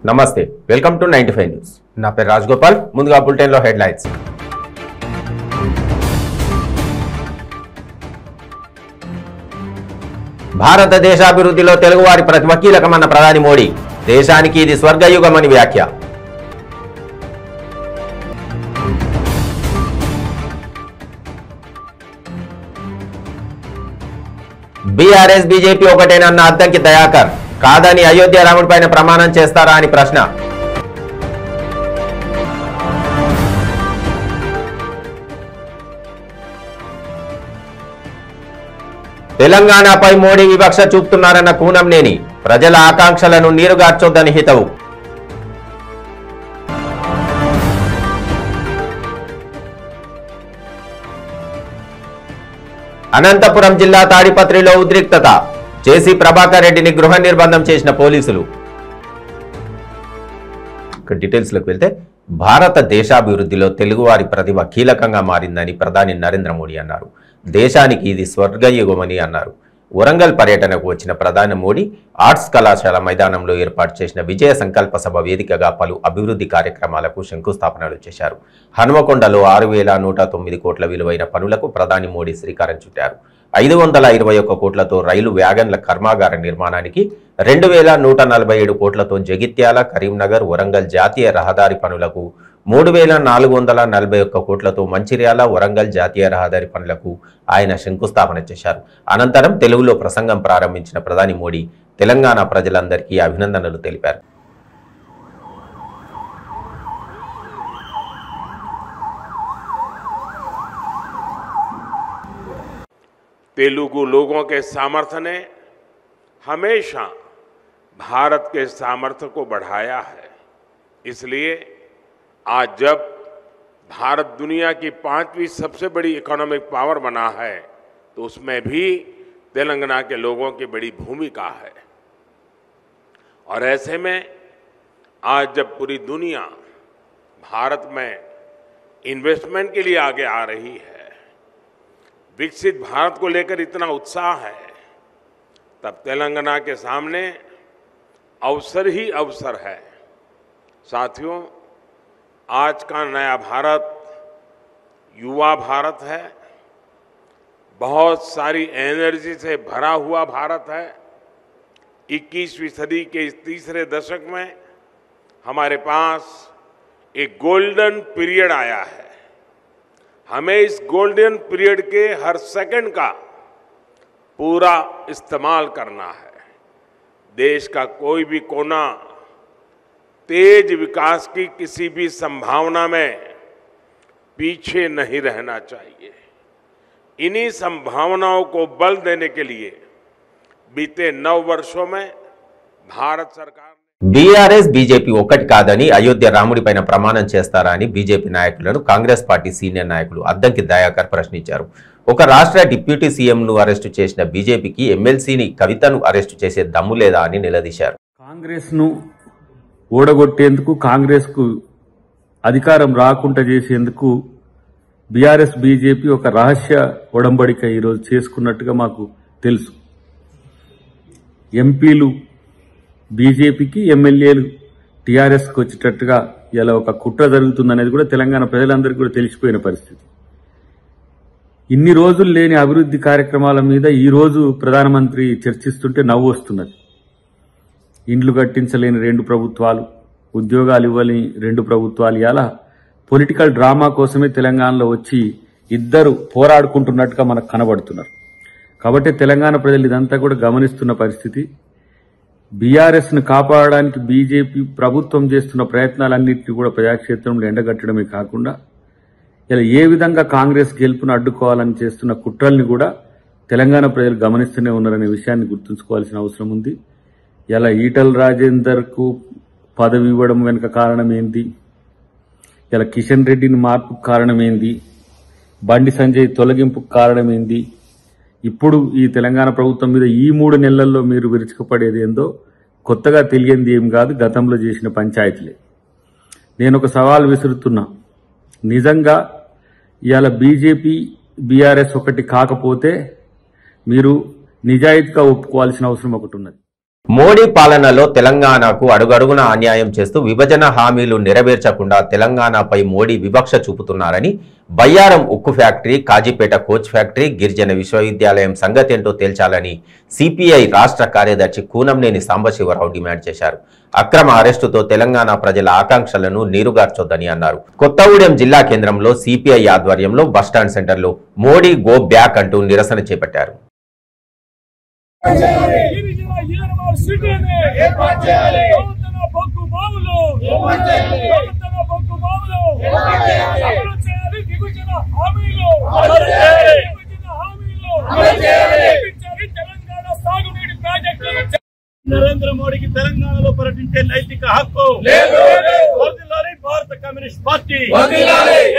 నమస్తే, welcome to 95 news. నా పేరు రాజగోపాల్. ముందుగా బులెటిన్ లో హెడ్లైన్స్. భారతదేశాభివృద్ధిలో తెలుగువారి ప్రతిభ కీలకమన్న ప్రధాని మోడీ. దేశానికి ఇది స్వర్గయుగమని వ్యాఖ్య. బీఆర్ఎస్ బీజేపీ ఒకటేనన్న అద్దంకి దయాకర్. కాదని అయోధ్య రాముడిపైన ప్రమాణం చేస్తారా అని ప్రశ్న. తెలంగాణపై మోడీ వివక్ష చూపుతున్నారన్న కూనంనేని. ప్రజల ఆకాంక్షలను నీరుగార్చొద్దని హితవు. అనంతపురం జిల్లా తాడిపత్రిలో ఉద్రిక్తత. జేసీ ప్రభాకర్ రెడ్డిని గృహ నిర్బంధం చేసిన పోలీసులు. డీటెయిల్స్ లోకి వెళ్తే, భారత దేశాభివృద్ధిలో తెలుగువారి ప్రతిభ కీలకంగా మారిందని ప్రధాని నరేంద్ర మోడీ అన్నారు. దేశానికి ఇది స్వర్గయుగమని అన్నారు. వరంగల్ పర్యటనకు వచ్చిన ప్రధాని మోడీ ఆర్ట్స్ కళాశాల మైదానంలో ఏర్పాటు చేసిన విజయ సంకల్ప సభ వేదికగా పలు అభివృద్ధి కార్యక్రమాలకు శంకుస్థాపనలు చేశారు. హనుమకొండలో 6,109 కోట్ల విలువైన పనులకు ప్రధాని మోడీ శ్రీకారం చుట్టారు. 521 కోట్లతో రైలు వ్యాగన్ల కర్మాగార నిర్మాణానికి, 2,147 కోట్లతో జగిత్యాల, కరీంనగర్, వరంగల్ జాతీయ రహదారి పనులకు, 3,441 కోట్లతో మంచిర్యాల, వరంగల్ జాతీయ రహదారి పనులకు ఆయన శంకుస్థాపన చేశారు. అనంతరం తెలుగులో ప్రసంగం ప్రారంభించిన ప్రధాని మోడీ తెలంగాణ ప్రజలందరికీ అభినందనలు తెలిపారు. तेलुगु लोगों के सामर्थ्य ने हमेशा भारत के सामर्थ्य को बढ़ाया है। इसलिए आज जब भारत दुनिया की 5वीं सबसे बड़ी इकोनॉमिक पावर बना है, तो उसमें भी तेलंगाना के लोगों की बड़ी भूमिका है। और ऐसे में आज जब पूरी दुनिया भारत में इन्वेस्टमेंट के लिए आगे आ रही है, विकसित भारत को लेकर इतना उत्साह है, तब तेलंगाना के सामने अवसर ही अवसर है। साथियों, आज का नया भारत युवा भारत है, बहुत सारी एनर्जी से भरा हुआ भारत है। 21वीं सदी के इस तीसरे दशक में हमारे पास एक गोल्डन पीरियड आया है। हमें इस गोल्डन पीरियड के हर सेकंड का पूरा इस्तेमाल करना है। देश का कोई भी कोना तेज विकास की किसी भी संभावना में पीछे नहीं रहना चाहिए। इन्हीं संभावनाओं को बल देने के लिए बीते 9 वर्षों में भारत सरकार బీఆర్ఎస్ బీజేపీ ఒక్కటి కాదని అయోధ్య రాముడిపైన ప్రమాణం చేస్తారా అని బీజేపీ నాయకులను కాంగ్రెస్ పార్టీ సీనియర్ నాయకులు అద్దంకి దయాకర్ ప్రశ్నించారు. ఒక రాష్ట్ర డిప్యూటీ సీఎంను అరెస్టు చేసిన బీజేపీకి ఎమ్మెల్సీని కవితను అరెస్టు చేసే దమ్ము లేదా అని నిలదీశారు. కాంగ్రెస్ ను ఓడగొట్టేందుకు, కాంగ్రెస్ కు అధికారం రాకుండా చేసేందుకు బీఆర్ఎస్ బీజేపీ ఒక రహస్య ఒడంబడిక ఈరోజు చేసుకున్నట్టుగా మాకు తెలుసు. ఎంపీలు బీజేపీకి, ఎమ్మెల్యేలు టీఆర్ఎస్కి వచ్చేటట్టుగా ఇలా ఒక కుట్ర జరుగుతుందనేది కూడా తెలంగాణ ప్రజలందరికీ కూడా తెలిసిపోయిన పరిస్థితి. ఇన్ని రోజులు లేని అభివృద్ధి కార్యక్రమాల మీద ఈ రోజు ప్రధానమంత్రి చర్చిస్తుంటే నవ్వు వస్తున్నది. ఇండ్లు కట్టించలేని 2 ప్రభుత్వాలు, ఉద్యోగాలు ఇవ్వలేని 2 ప్రభుత్వాలు ఇలా పొలిటికల్ డ్రామా కోసమే తెలంగాణలో వచ్చి ఇద్దరు పోరాడుకుంటున్నట్టుగా మనకు కనబడుతున్నారు. కాబట్టి తెలంగాణ ప్రజలు ఇదంతా కూడా గమనిస్తున్న పరిస్థితి. బీఆర్ఎస్ ను కాపాడడానికి బీజేపీ ప్రభుత్వం చేస్తున్న ప్రయత్నాలన్నింటినీ కూడా ప్రజాక్షేత్రంలో ఎండగట్టడమే కాకుండా ఇలా ఏ విధంగా కాంగ్రెస్ గెలుపును అడ్డుకోవాలని చేస్తున్న కుట్రల్ని కూడా తెలంగాణ ప్రజలు గమనిస్తూనే ఉన్నారనే విషయాన్ని గుర్తుంచుకోవాల్సిన అవసరం ఉంది. ఇలా ఈటల రాజేందర్ కు పదవి ఇవ్వడం వెనుక కారణం ఏంది, ఇలా కిషన్ రెడ్డిని మార్పుకు కారణం ఏంది, బండి సంజయ్ తొలగింపుకు కారణం ఏంది, ఇప్పుడు ఈ తెలంగాణ ప్రభుత్వం మీద ఈ 3 నెలల్లో మీరు విరుచుకుపడేది ఏందో కొత్తగా తెలియంది ఏం కాదు, గతంలో చేసిన పంచాయతీలే. నేను ఒక సవాల్ విసురుతున్నా. నిజంగా ఇవాళ బీజేపీ బీఆర్ఎస్ ఒకటి కాకపోతే మీరు నిజాయితీగా ఒప్పుకోవాల్సిన అవసరం ఒకటి ఉన్నది. మోడీ పాలనలో తెలంగాణకు అడుగడుగున అన్యాయం చేస్తూ విభజన హామీలు నెరవేర్చకుండా తెలంగాణపై మోడీ వివక్ష చూపుతున్నారని బయ్యారం ఉక్కు ఫ్యాక్టరీ, కాజీపేట కోచ్ ఫ్యాక్టరీ, గిరిజన విశ్వవిద్యాలయం సంగతేంటో తేల్చాలని సిపిఐ రాష్ట్ర కార్యదర్శి కూనంనేని సాంబశివరావు డిమాండ్ చేశారు. అక్రమ అరెస్టుతో తెలంగాణ ప్రజల ఆకాంక్షలను నీరుగార్చొద్దని అన్నారు. కొత్తగూడెం జిల్లా కేంద్రంలో సిపిఐ ఆధ్వర్యంలో బస్టాండ్ సెంటర్లో మోడీ గో బ్యాక్ అంటూ నిరసన చేపట్టారు. నరేంద్ర మోడీకి తెలంగాణలో పర్యటించే నైతిక హక్కు భారత కమ్యూనిస్ట్ పార్టీ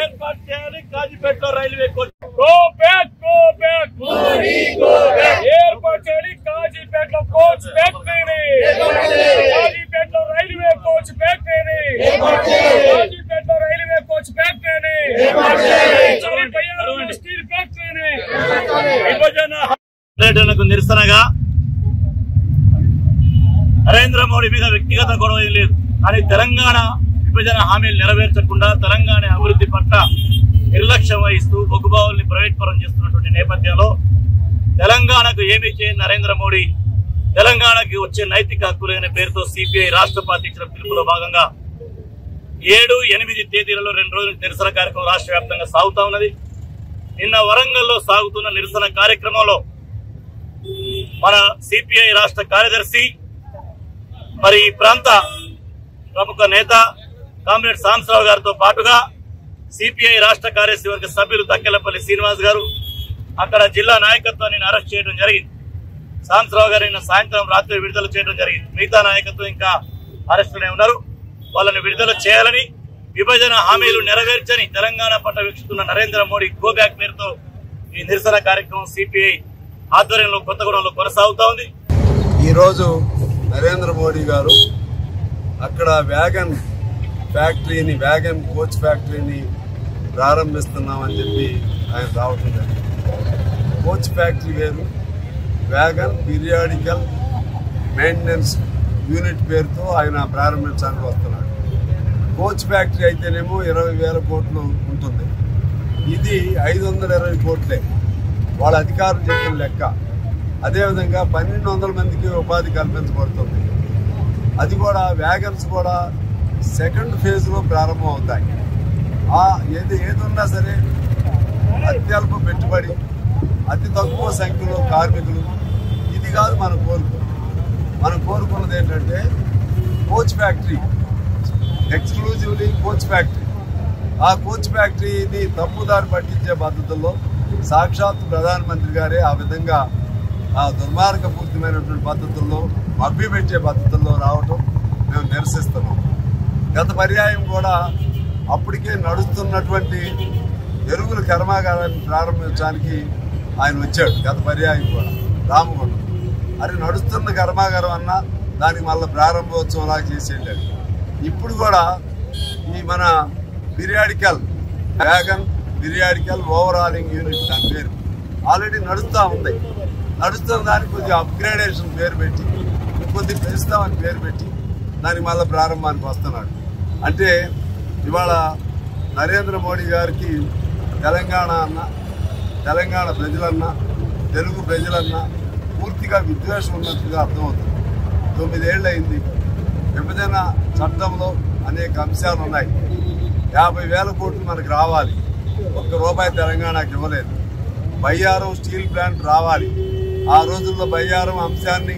ఏర్పాటు చేయాలి. కాజీపేటలో రైల్వే కోచ్ ఏర్పాటు చేయాలి. కాజీపేటలో కోచ్ ఫ్యాక్టరీని, కాజీపేటలో రైల్వే కోచ్ ఫ్యాక్టరీని, కాజీపేటలో రైల్వే కోచ్ ఫ్యాక్టరీని, స్టీల్ ఫ్యాక్టరీని విభజన పర్యటనకు నిరసనగా నరేంద్ర మోడీ మీద వ్యక్తిగత గొడవ లేదు, కానీ తెలంగాణ విభజన హామీలు నెరవేర్చకుండా తెలంగాణ అభివృద్ధి పట్ల నిర్లక్ష్యం వహిస్తూ బొగ్గుబావుల్ని ప్రైవేట్ పరం చేస్తున్నటువంటి నేపథ్యంలో తెలంగాణకు ఏమీ చేయని నరేంద్ర మోడీ తెలంగాణకి వచ్చే నైతిక హక్కులైన పేరుతో సిపిఐ రాష్ట్ర పార్టీ ఇచ్చిన పిలుపులో భాగంగా 7, 8 తేదీలలో 2 రోజుల నిరసన కార్యక్రమం రాష్ట్ర వ్యాప్తంగా సాగుతా ఉన్నది. నిన్న వరంగల్లో సాగుతున్న నిరసన కార్యక్రమంలో మన సిపిఐ రాష్ట్ర కార్యదర్శి, మరి ఈ ప్రాంత ప్రముఖ నేత కామ్రేడ్ సాంబశివరావు గారితో పాటుగా సిపిఐ రాష్ట్ర కార్యదర్శి వర్గ సభ్యులు తక్కెలపల్లి శ్రీనివాస్ గారు, అక్కడ జిల్లా నాయకత్వాన్ని అరెస్ట్ చేయడం జరిగింది. సాంబశివరావు గారు నిన్న సాయంత్రం రాత్రి విడుదల చేయడం జరిగింది. మిగతా నాయకత్వం ఇంకా అరెస్టులోనే ఉన్నారు. వాళ్ళని విడుదల చేయాలని, విభజన హామీలు నెరవేర్చని తెలంగాణ పట్ల వీక్షిస్తున్న నరేంద్ర మోడీ గో బ్యాక్ పేరుతో ఈ నిరసన కార్యక్రమం సిపిఐ ఆధ్వర్యంలో కొత్తగూడెంలో కొనసాగుతా ఉంది. ఈరోజు నరేంద్ర మోడీ గారు అక్కడ వ్యాగన్ ఫ్యాక్టరీని, వ్యాగన్ కోచ్ ఫ్యాక్టరీని ప్రారంభిస్తున్నామని చెప్పి ఆయన రావటం జరిగింది. కోచ్ ఫ్యాక్టరీ వేరు, వ్యాగన్ పీరియాడికల్ మెయింటెనెన్స్ యూనిట్ పేరుతో ఆయన ప్రారంభించడానికి వస్తున్నాడు. కోచ్ ఫ్యాక్టరీ అయితేనేమో 20,000 కోట్లు ఉంటుంది, ఇది 520 కోట్లే వాళ్ళ అధికారులు చెప్పిన లెక్క. అదేవిధంగా 1,200 మందికి ఉపాధి కల్పించబడుతుంది. అది కూడా వ్యాగన్స్ కూడా సెకండ్ ఫేజ్లో ప్రారంభం అవుతాయి. ఏదున్నా సరే అత్యల్ప పెట్టుబడి, అతి తక్కువ సంఖ్యలో కార్మికులు, ఇది కాదు మనం కోరుకున్నది ఏంటంటే coach factory, exclusively coach factory. ఆ కోచ్ ఫ్యాక్టరీని తప్పుదారి పట్టించే పద్ధతుల్లో సాక్షాత్ ప్రధానమంత్రి గారే ఆ విధంగా ఆ దుర్మార్గపూరితమైనటువంటి పద్ధతుల్లో, మభ్యపెట్టే పద్ధతుల్లో రావటం మేము నిరసిస్తున్నాం. గత పర్యాయం కూడా అప్పటికే నడుస్తున్నటువంటి ఎరువుల కర్మాగారాన్ని ప్రారంభించడానికి ఆయన వచ్చాడు. గత పర్యాయం కూడా రామగుండం, అది నడుస్తున్న కర్మాగారం అన్నా దానికి మళ్ళీ ప్రారంభోత్సవంలాగా చేసేళ్ళాడు. ఇప్పుడు కూడా ఈ మన periodical wagon periodical overhauling unit దాని పేరు ఆల్రెడీ నడుస్తూ ఉంది. నడుస్తున్న దానికి కొద్దిగా అప్గ్రేడేషన్ పేరు పెట్టి, కొద్దిగా పెంచుతామని పేరు పెట్టి దానికి మళ్ళీ ప్రారంభానికి వస్తున్నాడు. అంటే ఇవాళ నరేంద్ర మోడీ గారికి తెలంగాణ అన్న, తెలంగాణ ప్రజలన్నా, తెలుగు ప్రజలన్నా పూర్తిగా విద్వేషం ఉన్నట్టుగా అర్థమవుతుంది. 9 ఏళ్ళు అయింది. విభజన చట్టంలో అనేక అంశాలు ఉన్నాయి. 50,000 కోట్లు మనకు రావాలి, ₹1 తెలంగాణకి ఇవ్వలేదు. బయ్యారం స్టీల్ ప్లాంట్ రావాలి. ఆ రోజుల్లో బయ్యారం అంశాన్ని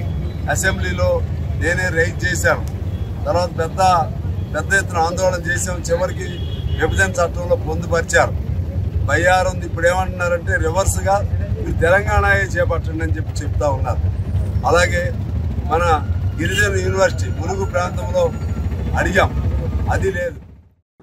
అసెంబ్లీలో నేనే రైజ్ చేశాను. తర్వాత పెద్ద ఎత్తున ఆందోళన చేసాం. చివరికి విభజన చట్టంలో పొందుపరిచారు. బయ్యారం ఇప్పుడు ఏమంటున్నారంటే రివర్స్గా మీరు తెలంగాణయే చేపట్టండి అని చెప్తా ఉన్నారు. అలాగే మన గిరిజన యూనివర్సిటీ ములుగు ప్రాంతంలో అడిగాం, అది లేదు.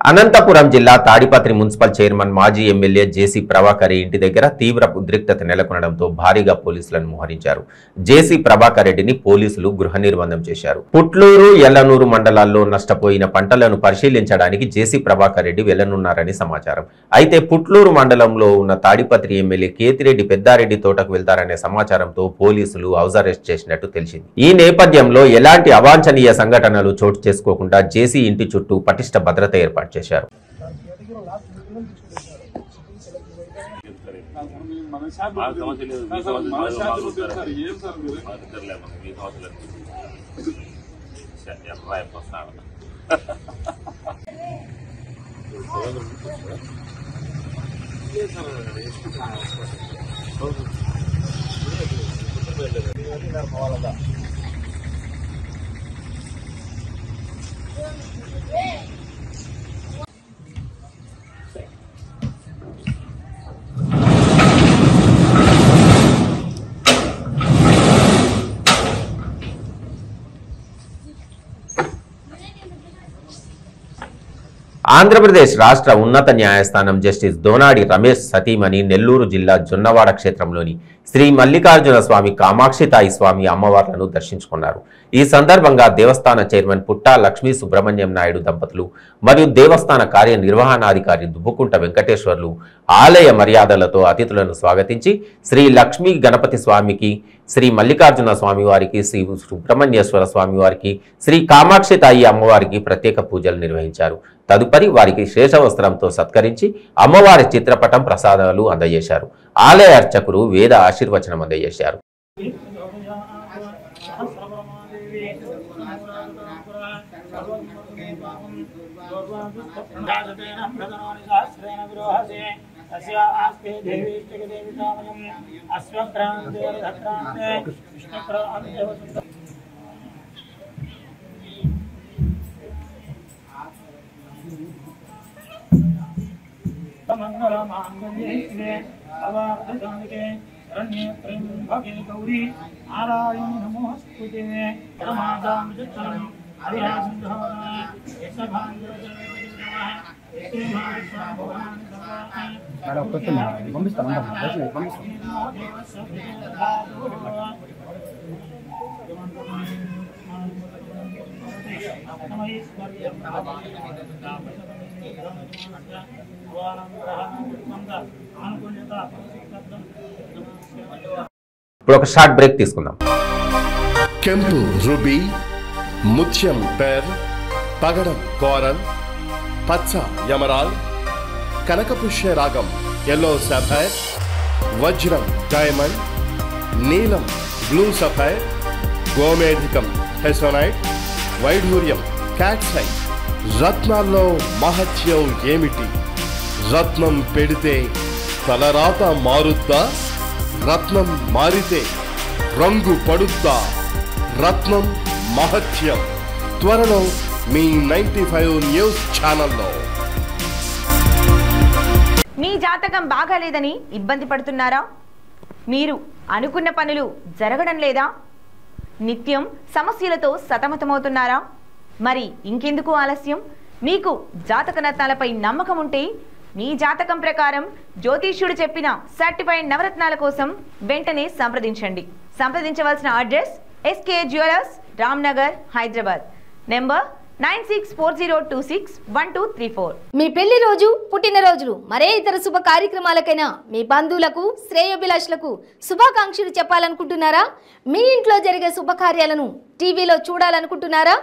అనంతపురం జిల్లా తాడిపత్రి మున్సిపల్ చైర్మన్ మాజీ ఎమ్మెల్యే జేసీ ప్రభాకర్ ఇంటి దగ్గర తీవ్ర ఉద్రిక్తత నెలకొనడంతో భారీగా పోలీసులను మోహరించారు. జేసీ ప్రభాకర్ రెడ్డిని పోలీసులు గృహ నిర్బంధం చేశారు. పుట్లూరు, ఎల్లనూరు మండలాల్లో నష్టపోయిన పంటలను పరిశీలించడానికి జేసీ ప్రభాకర్ రెడ్డి వెళ్లనున్నారని సమాచారం. అయితే పుట్లూరు మండలంలో ఉన్న తాడిపత్రి ఎమ్మెల్యే కేతిరెడ్డి పెద్దారెడ్డి తోటకు వెళ్తారనే సమాచారంతో పోలీసులు హౌస్ అరెస్ట్ చేసినట్టు తెలిసింది. ఈ నేపథ్యంలో ఎలాంటి అవాంఛనీయ సంఘటనలు చోటు చేసుకోకుండా జేసీ ఇంటి చుట్టూ పటిష్ట భద్రత ఏర్పాటు చేశారు. ఆంధ్రప్రదేశ్ రాష్ట్ర ఉన్నత న్యాయస్థానం జస్టిస్ దోనాడి రమేష్ సతీమణి నెల్లూరు జిల్లా జొన్నవాడ క్షేత్రంలోని శ్రీ మల్లికార్జున స్వామి కామాక్షితాయి స్వామి అమ్మవార్లను దర్శించుకున్నారు. ఈ సందర్భంగా దేవస్థాన చైర్మన్ పుట్టా లక్ష్మీ సుబ్రహ్మణ్యం నాయుడు దంపతులు మరియు దేవస్థాన కార్యనిర్వహణాధికారి దుబ్బుకుంట వెంకటేశ్వర్లు ఆలయ మర్యాదలతో అతిథులను స్వాగతించి శ్రీ లక్ష్మీ గణపతి స్వామికి, శ్రీ మల్లికార్జున స్వామి వారికి, శ్రీ సుబ్రహ్మణ్యేశ్వర స్వామి వారికి, శ్రీ కామాక్షితాయి అమ్మవారికి ప్రత్యేక పూజలు నిర్వహించారు. తదుపరి వారికి శేషవస్త్రంతో సత్కరించి అమ్మవారి చిత్రపటం ప్రసాదాలు అందజేశారు. ఆలయ అర్చకులు వేద ఆశీర్వచనం అందజేశారు. మంగళమాంగళ్యే అవార్ధజానికే రణ్యేత్రం భగే గౌరీ నారాయణ నమోస్తుతే పరమాదామృతం అవిరాజంధోన ఇప్పుడు ఒక షార్ట్ బ్రేక్ తీసుకుందాం. కెంపు రూబీ, ముత్యం పెర్, పగడం కోరల్, పచ్చ యమరాల్, కనకపుష్య రాగం ఎల్లో సఫైర్, వజ్రం డైమండ్, నీలం బ్లూ సఫైర్, గోమేధికం హెసోనైట్, వైఢూర్యం క్యాట్సై. రత్నాల్లో మహత్యం ఏమిటి? రత్నం పెడితే తలరాత మారుద్దా? రత్నం మారితే రంగు పడుద్దా? రత్నం మహత్యం త్వరలో మీ 95 న్యూస్ ఛానల్లో. మీ జాతకం బాగాలేదని ఇబ్బంది పడుతున్నారా? మీరు అనుకున్న పనులు జరగడం లేదా? నిత్యం సమస్యలతో సతమతమవుతున్నారా? మరి ఇంకెందుకు ఆలస్యం? మీకు జాతక రత్నాలపై నమ్మకం ఉంటే మీ జాతకం ప్రకారం జ్యోతిష్యుడు చెప్పిన సర్టిఫైడ్ నవరత్నాల కోసం వెంటనే సంప్రదించండి. సంప్రదించవలసిన address SK jewellers, Ramnagar, Hyderabad. Number 9640261234. మీ పెళ్లి రోజు, పుట్టినరోజులు, మరే ఇతర శుభ కార్యక్రమాలకైనా మీ బంధువులకు, శ్రేయోభిలాషులకు శుభాకాంక్షలు చెప్పాలనుకుంటున్నారా? మీ ఇంట్లో జరిగే శుభకార్యాలను టీవీలో చూడాలనుకుంటున్నారా?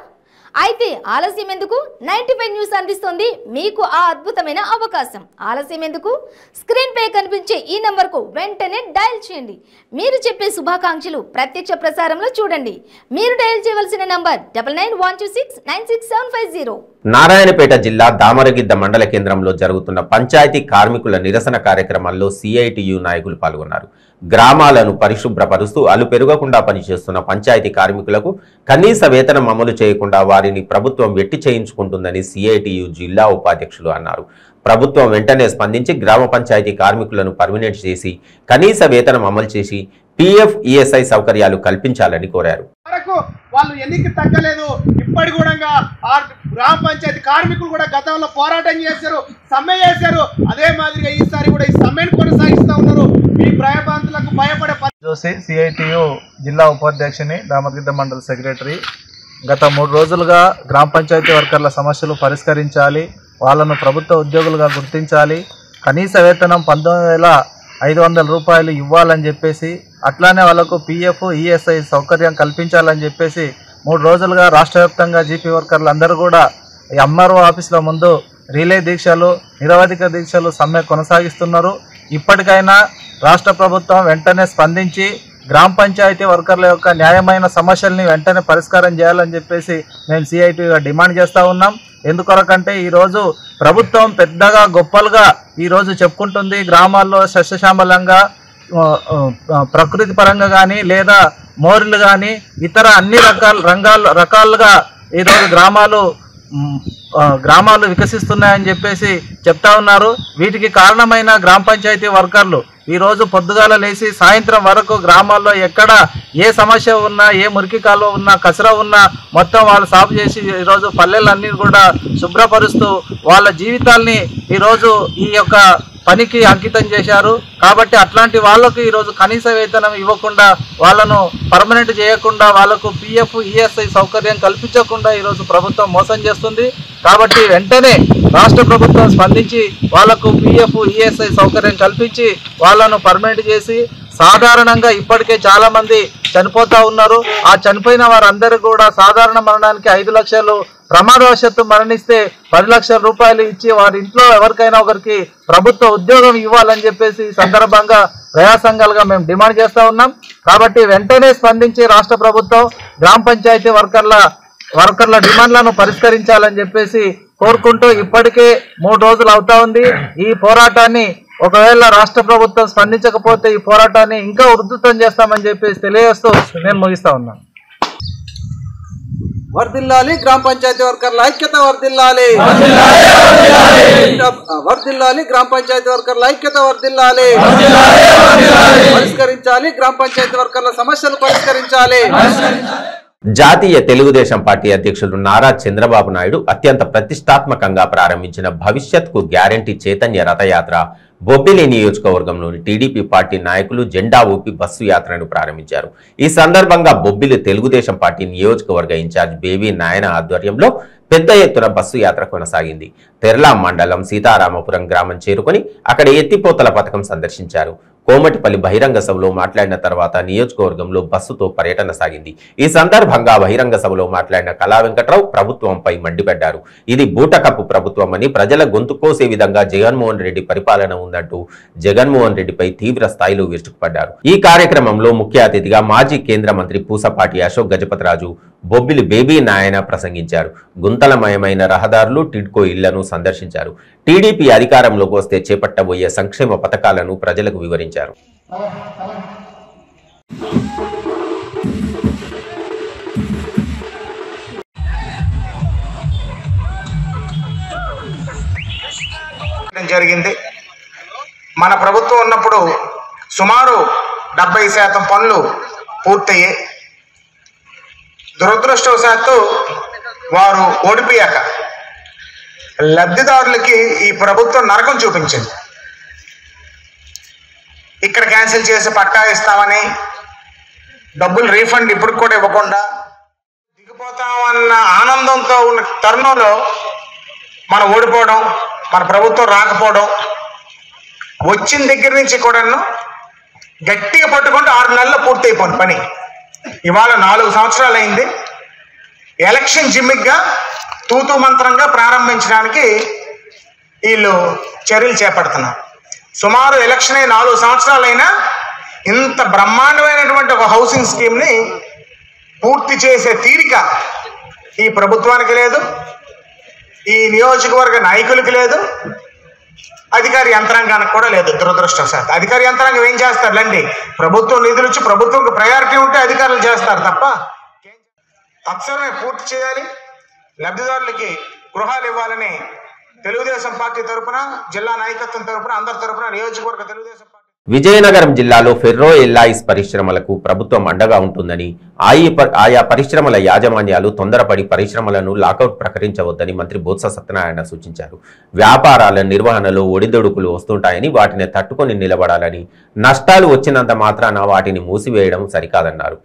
అయితే ఆలస్యం ఎందుకు? 95 న్యూస్ అందిస్తుంది మీకు ఆ అద్భుతమైన అవకాశం. ఆలస్యం ఎందుకు? స్క్రీన్ పై కనిపించే ఈ నంబర్కు వెంటనే డయల్ చేయండి. మీరు చెప్పే శుభాకాంక్షలు ప్రత్యక్ష ప్రసారంలో చూడండి. మీరు డయల్ చేయవలసిన నంబర్ 9912696750. నారాయణపేట జిల్లా దామరగిద్ద మండల కేంద్రంలో జరుగుతున్న పంచాయతీ కార్మికుల నిరసన కార్యక్రమాల్లో సిఐటియు నాయకులు పాల్గొన్నారు. గ్రామాలను పరిశుభ్రపరుస్తూ అలు పెరగకుండా పనిచేస్తున్న పంచాయతీ కార్మికులకు కనీస వేతనం అమలు చేయకుండా వారిని ప్రభుత్వం వెట్టి చేయించుకుంటుందని సిఐటియు జిల్లా ఉపాధ్యక్షులు అన్నారు. ప్రభుత్వం వెంటనే స్పందించి గ్రామ పంచాయతీ కార్మికులను పర్మినెంట్ చేసి కనీస వేతనం అమలు చేసి PF, ESI సౌకర్యాలు కల్పించాలని కోరారు. వరకు వాళ్ళు ఎన్నిక తగ్గలేదు. ఇప్పటి కూడా ఆ గ్రామ పంచాయతీ కార్మికులు కూడా గతంలో పోరాటం చేశారు, సమ్మె చేశారు. అదే మాదిరిగా ఈసారి కూడా ఈ సమ్మెను కొనసాగిస్తూ ఉన్నారు. ఈ భయభ్రాంతులకు భయపడే జోసి సిఐటియు జిల్లా ఉపాధ్యక్షుని, దామర్గిద్ద మండల సెక్రటరీ. గత 3 రోజులుగా గ్రామ పంచాయతీ వర్కర్ల సమస్యలు పరిష్కరించాలి, వాళ్ళను ప్రభుత్వ ఉద్యోగులుగా గుర్తించాలి, కనీస వేతనం 19,500 రూపాయలు ఇవ్వాలని చెప్పేసి, అట్లానే వాళ్ళకు పిఎఫ్ ఈఎస్ఐ సౌకర్యం కల్పించాలని చెప్పేసి 3 రోజులుగా రాష్ట్ర వ్యాప్తంగా జీపీ వర్కర్లు అందరూ కూడా ఎంఆర్ఓ ఆఫీసుల ముందు రిలే దీక్షలు, నిరవధిక దీక్షలు సమ్మె కొనసాగిస్తున్నారు. ఇప్పటికైనా రాష్ట్ర ప్రభుత్వం వెంటనే స్పందించి గ్రామ పంచాయతీ వర్కర్ల యొక్క న్యాయమైన సమస్యల్ని వెంటనే పరిష్కారం చేయాలని చెప్పేసి మేము సిఐటిగా డిమాండ్ చేస్తూ ఉన్నాం. ఎందుకొరకంటే ఈరోజు ప్రభుత్వం పెద్దగా గొప్పలుగా ఈరోజు చెప్పుకుంటుంది, గ్రామాల్లో సస్యశ్యామలంగా ప్రకృతి పరంగా కానీ లేదా మోరీలు కానీ ఇతర అన్ని రకాలుగా ఈరోజు గ్రామాలు వికసిస్తున్నాయని చెప్పేసి చెప్తా ఉన్నారు. వీటికి కారణమైన గ్రామ పంచాయతీ వర్కర్లు ఈరోజు పొద్దుగాల లేచి సాయంత్రం వరకు గ్రామాల్లో ఎక్కడ ఏ సమస్య ఉన్నా, ఏ మురికి కాలువ ఉన్నా, కచరా ఉన్నా మొత్తం వాళ్ళు సాగు చేసి ఈరోజు పల్లెలన్నీ కూడా శుభ్రపరుస్తూ వాళ్ళ జీవితాల్ని ఈరోజు ఈ యొక్క పనికి అంకితం చేశారు. కాబట్టి అట్లాంటి వాళ్ళకు ఈరోజు కనీస వేతనం ఇవ్వకుండా, వాళ్ళను పర్మనెంట్ చేయకుండా, వాళ్ళకు పిఎఫ్ ఈఎస్ఐ సౌకర్యం కల్పించకుండా ఈరోజు ప్రభుత్వం మోసం చేస్తుంది. కాబట్టి వెంటనే రాష్ట్ర ప్రభుత్వం స్పందించి వాళ్ళకు పిఎఫ్ ఈఎస్ఐ సౌకర్యం కల్పించి వాళ్ళను పర్మనెంట్ చేసి, సాధారణంగా ఇప్పటికే చాలా మంది చనిపోతూ ఉన్నారు. ఆ చనిపోయిన వారందరూ కూడా సాధారణ మరణానికి 5 లక్షలు, ప్రమాదవశాత్తు మరణిస్తే 10 లక్షల రూపాయలు ఇచ్చి వారి ఇంట్లో ఎవరికైనా ఒకరికి ప్రభుత్వ ఉద్యోగం ఇవ్వాలని చెప్పేసి సందర్భంగా ప్రజా సంఘాలుగా మేము డిమాండ్ చేస్తూ ఉన్నాం. కాబట్టి వెంటనే స్పందించి రాష్ట్ర ప్రభుత్వం గ్రామ పంచాయతీ వర్కర్ల డిమాండ్లను పరిష్కరించాలని చెప్పేసి కోరుకుంటూ ఇప్పటికే 3 రోజులు అవుతా ఉంది. ఈ పోరాటాన్ని ఒకవేళ రాష్ట్ర ప్రభుత్వం స్పందించకపోతే ఈ పోరాటాన్ని ఇంకా ఉధృతం చేస్తామని చెప్పేసి తెలియజేస్తూ నేను ముగిస్తా ఉన్నాను. వర్ధిల్లాలి గ్రామ పంచాయతీ వర్కర్ల ఐక్యత, వర్ధిల్లాలి గ్రామ పంచాయతీ వర్కర్ల ఐక్యత, వర్ధిల్లాలి. పరిష్కరించాలి గ్రామ పంచాయతీ వర్కర్ల సమస్యలు పరిష్కరించాలి. జాతీయ తెలుగుదేశం పార్టీ అధ్యక్షులు నారా చంద్రబాబు నాయుడు అత్యంత ప్రతిష్టాత్మకంగా ప్రారంభించిన భవిష్యత్కు గ్యారంటీ చైతన్య రథయాత్ర బొబ్బిలి నియోజకవర్గంలోని టీడీపీ పార్టీ నాయకులు జెండా ఊపి బస్సు యాత్రను ప్రారంభించారు. ఈ సందర్భంగా బొబ్బిలి తెలుగుదేశం పార్టీ నియోజకవర్గ ఇన్ఛార్జ్ బేబీ నాయన ఆధ్వర్యంలో పెద్ద ఎత్తున బస్సు యాత్ర కొనసాగింది. తెర్లా మండలం సీతారామపురం గ్రామం చేరుకొని అక్కడ ఎత్తిపోతల పథకం సందర్శించారు. కోమటిపల్లి బహిరంగ సభలో మాట్లాడిన తర్వాత నియోజకవర్గంలో బస్సుతో పర్యటన సాగింది. ఈ సందర్భంగా బహిరంగ సభలో మాట్లాడిన కళా వెంకట్రావు ప్రభుత్వంపై మండిపడ్డారు. ఇది బూటకప్పు ప్రభుత్వమని, ప్రజల గొంతు కోసే విధంగా జగన్మోహన్ రెడ్డి పరిపాలన ఉందంటూ జగన్మోహన్ రెడ్డిపై తీవ్ర స్థాయిలో విరుచుకుపడ్డారు. ఈ కార్యక్రమంలో ముఖ్య అతిథిగా మాజీ కేంద్ర మంత్రి పూసపాటి అశోక్ గజపతిరాజు, బొబ్బిలి బేబీ నాయన ప్రసంగించారు. గుంతలమయమైన రహదారులు, టిడ్కో ఇళ్లను సందర్శించారు. టీడీపీ అధికారంలోకి వస్తే చేపట్టబోయే సంక్షేమ పథకాలను ప్రజలకు వివరించారు. జరిగింది. మన ప్రభుత్వం ఉన్నప్పుడు సుమారు 70% పనులు పూర్తయ్యాయి. దురదృష్టవశాత్తు వారు ఓడిపోయాక లబ్ధిదారులకి ఈ ప్రభుత్వం నరకం చూపించింది. ఇక్కడ క్యాన్సిల్ చేసి పట్టా ఇస్తామని డబ్బులు రీఫండ్ ఇప్పుడు కూడా ఇవ్వకుండా దిగిపోతామన్న ఆనందంతో ఉన్న తరుణంలో మనం ఓడిపోవడం, మన ప్రభుత్వం రాకపోవడం, వచ్చిన దగ్గర నుంచి కూడాను గట్టిగా పట్టుకుంటూ 6 నెలల్లో పూర్తయిపోయిన పని ఇవాళ 4 సంవత్సరాలు అయింది. ఎలక్షన్ జిమ్మిక్గా తూతూ మంత్రంగా ప్రారంభించడానికి వీళ్ళు చర్యలు చేపడుతున్నారు. సుమారు ఎలక్షన్ అయి 4 సంవత్సరాలైనా ఇంత బ్రహ్మాండమైనటువంటి ఒక హౌసింగ్ స్కీమ్ని పూర్తి చేసే తీరిక ఈ ప్రభుత్వానికి లేదు, ఈ నియోజకవర్గ నాయకులకి లేదు, అధికార యంత్రాంగానికి కూడా లేదు. దురదృష్టవశాత్తు అధికార యంత్రాంగం ఏం చేస్తారులేండి, ప్రభుత్వం నిధులు ఇచ్చి ప్రభుత్వంకి ప్రయారిటీ ఉంటే అధికారులు చేస్తారు తప్ప తక్షణమే పూర్తి చేయాలి. లబ్ధిదారులకి గృహాలు ఇవ్వాలని తెలుగుదేశం పార్టీ తరఫున, జిల్లా నాయకత్వం తరఫున, అందరి తరఫున, నియోజకవర్గ తెలుగుదేశం విజయనగరం జిల్లాలో ఫెర్రో ఎల్లాయిస్ పరిశ్రమలకు ప్రభుత్వం అండగా ఉంటుందని ఆయా పరిశ్రమల యాజమాన్యాలు తొందరపడి పరిశ్రమలను లాకౌట్ ప్రకటించవద్దని మంత్రి బొత్స సత్యనారాయణ సూచించారు. వ్యాపారాల నిర్వహణలో ఒడిదొడుకులు వస్తుంటాయని వాటిని తట్టుకొని నిలబడాలని, నష్టాలు వచ్చినంత మాత్రాన వాటిని మూసివేయడం సరికాదన్నారు.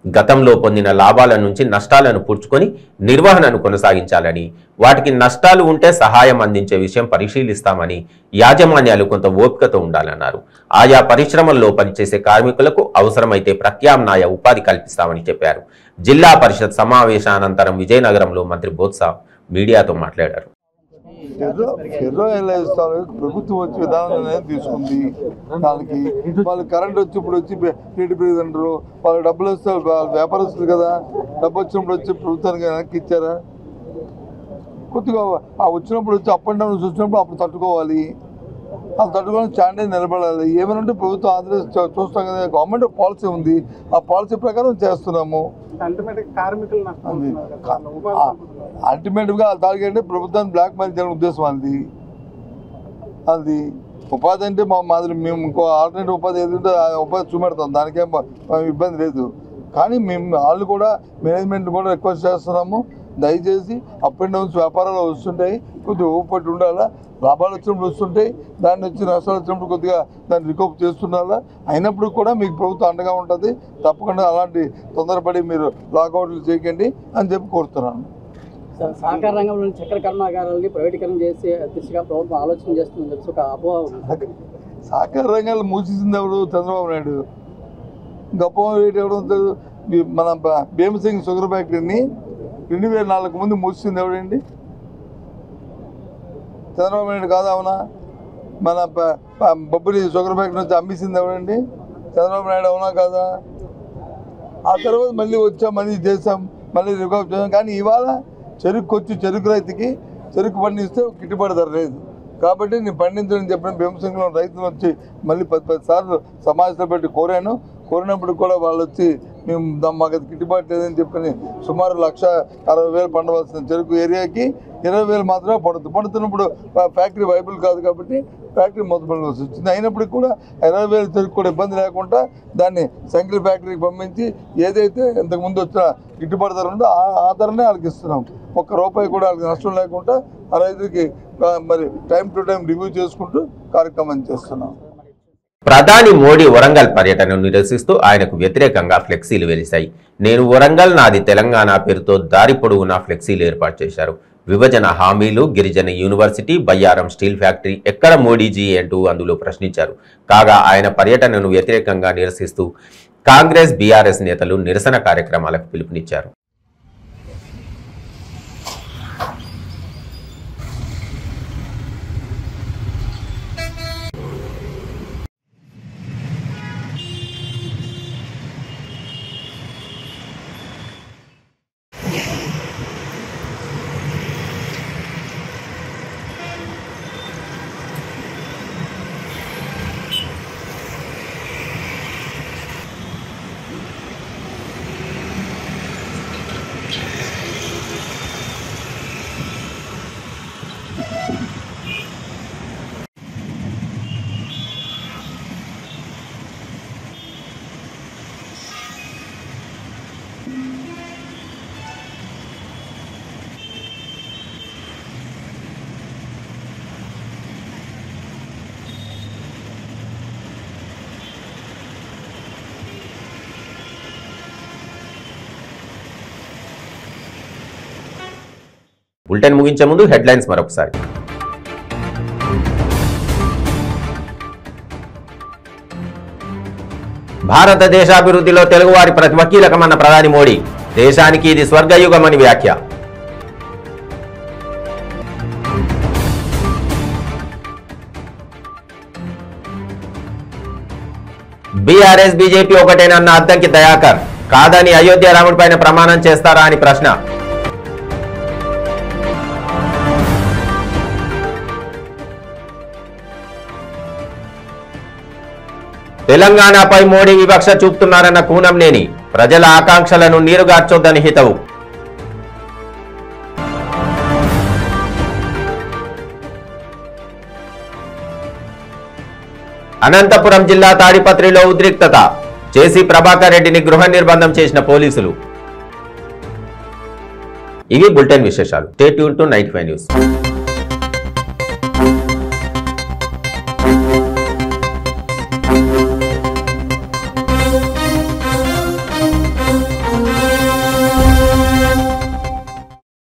గతంలో పొందిన లాభాల నుంచి నష్టాలను పూడ్చుకొని నిర్వహణను కొనసాగించాలని, వాటికి నష్టాలు ఉంటే సహాయం అందించే విషయం పరిశీలిస్తామని, యాజమాన్యాలు కొంత ఓపికతో ఉండాలన్నారు. ఆయా పరిశ్రమల్లో పనిచేసే కార్మికులకు అవసరమైతే ప్రత్యామ్నాయ ఉపాధి కల్పిస్తామని చెప్పారు. జిల్లా పరిషత్ సమావేశానంతరం విజయనగరంలో మంత్రి బొత్స మీడియాతో మాట్లాడారు. ఫెర్రో ఎల్ఐసి ప్రభుత్వం వచ్చి విధానం అనేది తీసుకుంది. దానికి వాళ్ళు కరెంట్ వచ్చినప్పుడు వచ్చి రేటు పెరుగుతుంటారు. వాళ్ళు డబ్బులు వస్తే వ్యాపారస్తులు కదా, డబ్బు వచ్చినప్పుడు వచ్చి ప్రభుత్వానికి వెనక్కి ఇచ్చారా? కొద్దిగా ఆ వచ్చినప్పుడు వచ్చి అప్ అండ్ డౌన్ వచ్చినప్పుడు అప్పుడు తట్టుకోవాలి. అది తట్టుకోవడానికి స్టాండర్డ్ నిలబడాలి. ఏమైనా ఉంటే ప్రభుత్వం ఆంధ్రప్రదేశ్ చూస్తాం కదా, గవర్నమెంట్ పాలసీ ఉంది, ఆ పాలసీ ప్రకారం చేస్తున్నాము. అల్టిమేట్గా తాగంటే ప్రభుత్వాన్ని బ్లాక్ మెయిల్ చేయడం ఉద్దేశం అది ఉపాధి అంటే మాదిరి మేము ఇంకో ఆల్టర్నేటివ్ ఉపాధి ఏదంటే ఉపాధి చూపెడతాం, దానికేం ఇబ్బంది లేదు. కానీ మేము వాళ్ళు కూడా మేనేజ్మెంట్ కూడా రిక్వెస్ట్ చేస్తున్నాము, దయచేసి అప్ అండ్ డౌన్స్ వ్యాపారాలు వస్తుంటాయి, కొద్దిగా ఓపట్టి ఉండాలా. లాభాలు వచ్చినప్పుడు వస్తుంటాయి, దాన్ని వచ్చి నష్టాలు వచ్చినప్పుడు కొద్దిగా దాన్ని రికవర్ చేస్తున్నారా. అయినప్పుడు కూడా మీకు ప్రభుత్వం అండగా ఉంటుంది. తప్పకుండా అలాంటి తొందరపడి మీరు లాకౌట్లు చేయకండి అని చెప్పి కోరుతున్నాను. సహకార రంగంలోని చక్కెర కర్మాగారాలని ప్రైవేటీకరణ చేసే దిశగా ప్రభుత్వం ఆలోచన చేస్తుందని చెప్పి ఒక అపోహ. సహకార రంగాలు మూసేసింది ఎవరు? చంద్రబాబు నాయుడు. గొప్ప రేటు ఎవరు? మన భీమసింగ్ షుగర్ ఫ్యాక్టరీని 2004 ముందు మూసింది ఎవడండి? చంద్రబాబు నాయుడు కాదా? అవునా? మన బొబ్బులి షుగర్ ఫ్యాక్టరీ నుంచి అమ్మేసింది ఎవడండి? చంద్రబాబు నాయుడు. అవునా కాదా? ఆ తర్వాత మళ్ళీ వచ్చాం, మళ్ళీ చేసాం, మళ్ళీ రికవర్ చేసాం. కానీ ఇవాళ చెరుకు వచ్చి చెరుకు రైతుకి చెరుకు పండిస్తే గిట్టుబాటు ధర లేదు. కాబట్టి నేను పండించని చెప్పిన భీమసింగ్లో రైతులు వచ్చి మళ్ళీ 10 సార్లు సమావేశంలో పెట్టి కోరినప్పుడు కూడా వాళ్ళు వచ్చి మేము మాకు అది గిట్టుబాటు లేదని చెప్పి సుమారు 1,60,000 పండవలసిన చెరుకు ఏరియాకి 20,000 మాత్రమే పడుతున్నప్పుడు ఫ్యాక్టరీ వైబుల్ కాదు కాబట్టి ఫ్యాక్టరీ మొదలుపడాల్సి వచ్చింది. అయినప్పటికీ కూడా 20,000 చెరుకు కూడా ఇబ్బంది లేకుండా దాన్ని సంకలి ఫ్యాక్టరీకి పంపించి ఏదైతే ఇంతకుముందు వచ్చిన గిట్టుబాటు ధర ఉందో ఆ ధరనే వాళ్ళకి ఇస్తున్నాం. ₹1 కూడా వాళ్ళకి నష్టం లేకుండా ఆ రైతులకి మరి టైం టు టైం రివ్యూ చేసుకుంటూ కార్యక్రమం చేస్తున్నాం. ప్రధాని మోడీ వరంగల్ పర్యటనను నిరసిస్తూ ఆయనకు వ్యతిరేకంగా ఫ్లెక్సీలు వెలిశాయి. నేను వరంగల్, నాది తెలంగాణ పేరుతో దారి పొడవునా ఫ్లెక్సీలు ఏర్పాటు చేశారు. విభజన హామీలు, గిరిజన యూనివర్సిటీ, బయ్యారం స్టీల్ ఫ్యాక్టరీ ఎక్కడ మోడీజీ అంటూ అందులో ప్రశ్నించారు. కాగా ఆయన పర్యటనను వ్యతిరేకంగా నిరసిస్తూ కాంగ్రెస్, బీఆర్ఎస్ నేతలు నిరసన కార్యక్రమాలకు పిలుపునిచ్చారు. బులెటిన్ ముగించే ముందు హెడ్లైన్స్ మరొకసారి. భారతదేశాభివృద్ధిలో తెలుగువారి ప్రతిభ కీలకమన్న ప్రధాని మోడీ. దేశానికి ఇది స్వర్గయుగమని వ్యాఖ్య. బీఆర్ఎస్, బీజేపీ ఒకటేనన్న అద్దంకి దయాకర్. కాదని అయోధ్య రాముడిపైన ప్రమాణం చేస్తారా అని ప్రశ్న. తెలంగాణపై మోడీ వివక్ష చూపుతున్నారన్న కూనంనేని. ప్రజల ఆకాంక్షలను నీరుగార్చొద్దని హితవు. అనంతపురం జిల్లా తాడిపత్రిలో ఉద్రిక్తత. జేసీ ప్రభాకర్ రెడ్డిని గృహ నిర్బంధం చేసిన పోలీసులు. ఇవి బులెటిన్ విశేషాలు. Stay tune to 95 news.